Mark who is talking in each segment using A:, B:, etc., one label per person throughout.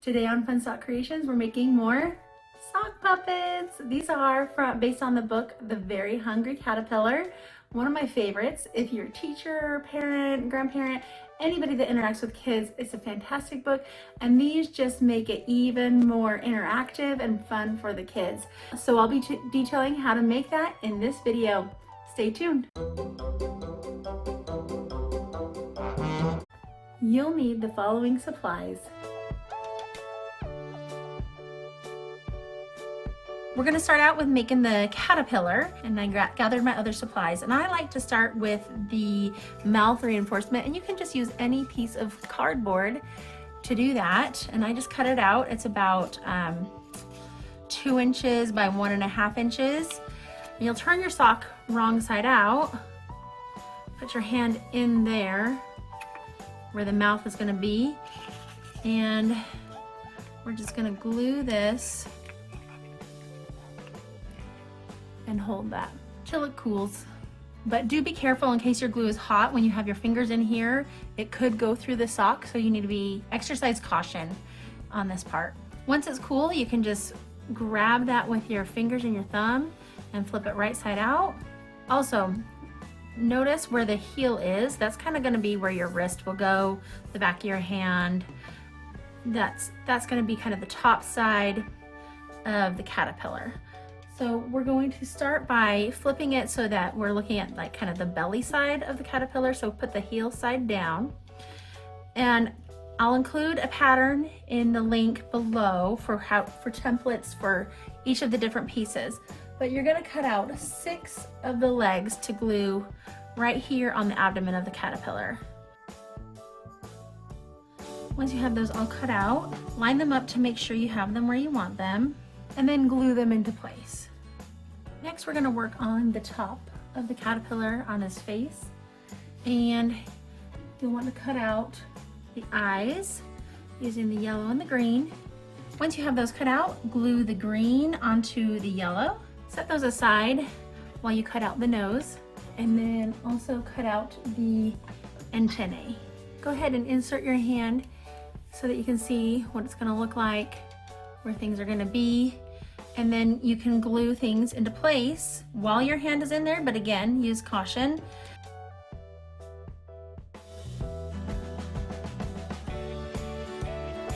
A: Today on Fun Sock Creations, we're making more sock puppets. These are based on the book, The Very Hungry Caterpillar. One of my favorites. If you're a teacher, parent, grandparent, anybody that interacts with kids, it's a fantastic book. And these just make it even more interactive and fun for the kids. So I'll be detailing how to make that in this video. Stay tuned. You'll need the following supplies. We're going to start out with making the caterpillar, and I gathered my other supplies, and I like to start with the mouth reinforcement, and you can just use any piece of cardboard to do that. And I just cut it out. It's about 2 inches by 1.5 inches. And you'll turn your sock wrong side out, put your hand in there where the mouth is going to be, and we're just going to glue this and hold that till it cools. But do be careful in case your glue is hot. When you have your fingers in here, it could go through the sock, so you need to exercise caution on this part. Once it's cool, you can just grab that with your fingers and your thumb and flip it right side out. Also, notice where the heel is. That's kind of going to be where your wrist will go, the back of your hand. That's going to be kind of the top side of the caterpillar. So we're going to start by flipping it so that we're looking at like kind of the belly side of the caterpillar. So put the heel side down, and I'll include a pattern in the link below for templates for each of the different pieces. But you're going to cut out 6 of the legs to glue right here on the abdomen of the caterpillar. Once you have those all cut out, line them up to make sure you have them where you want them, and then glue them into place. Next, we're going to work on the top of the caterpillar on his face, and you'll want to cut out the eyes using the yellow and the green. Once you have those cut out, glue the green onto the yellow. Set those aside while you cut out the nose, and then also cut out the antennae. Go ahead and insert your hand so that you can see what it's going to look like, where things are going to be. And then you can glue things into place while your hand is in there, but again, use caution.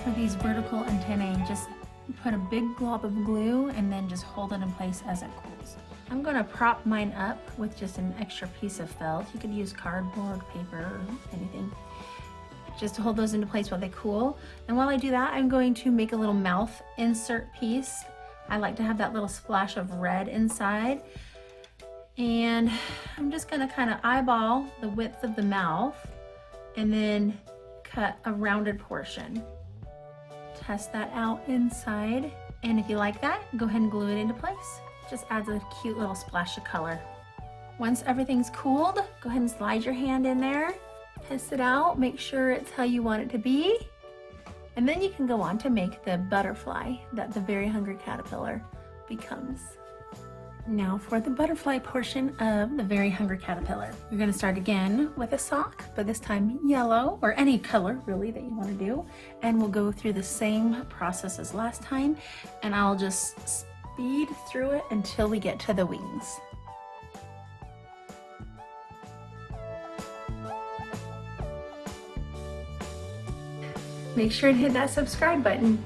A: For these vertical antennae, just put a big glob of glue and then just hold it in place as it cools. I'm going to prop mine up with just an extra piece of felt. You could use cardboard, paper, or anything, just to hold those into place while they cool. And while I do that, I'm going to make a little mouth insert piece. I like to have that little splash of red inside. And I'm just going to kind of eyeball the width of the mouth and then cut a rounded portion. Test that out inside. And if you like that, go ahead and glue it into place. Just adds a cute little splash of color. Once everything's cooled, go ahead and slide your hand in there. Test it out, make sure it's how you want it to be. And then you can go on to make the butterfly that the Very Hungry Caterpillar becomes. Now for the butterfly portion of the Very Hungry Caterpillar. You're going to start again with a sock, but this time yellow, or any color really that you want to do. And we'll go through the same process as last time, and I'll just speed through it until we get to the wings. Make sure to hit that subscribe button.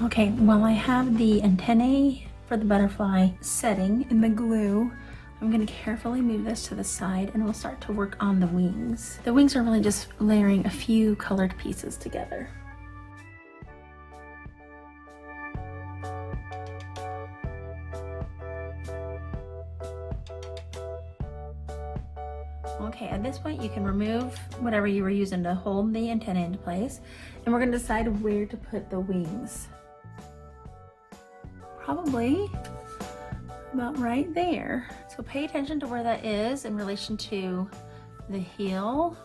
A: Okay, while I have the antennae for the butterfly setting in the glue, I'm going to carefully move this to the side, and we'll start to work on the wings. The wings are really just layering a few colored pieces together. Okay, at this point you can remove whatever you were using to hold the antenna into place, and we're going to decide where to put the wings. Probably about right there. So pay attention to where that is in relation to the heel.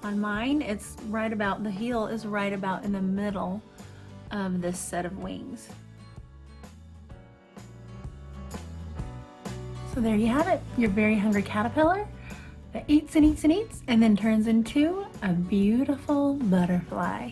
A: On mine, it's right about, the heel is right about in the middle of this set of wings. So there you have it, your very hungry caterpillar that eats and eats and eats and then turns into a beautiful butterfly.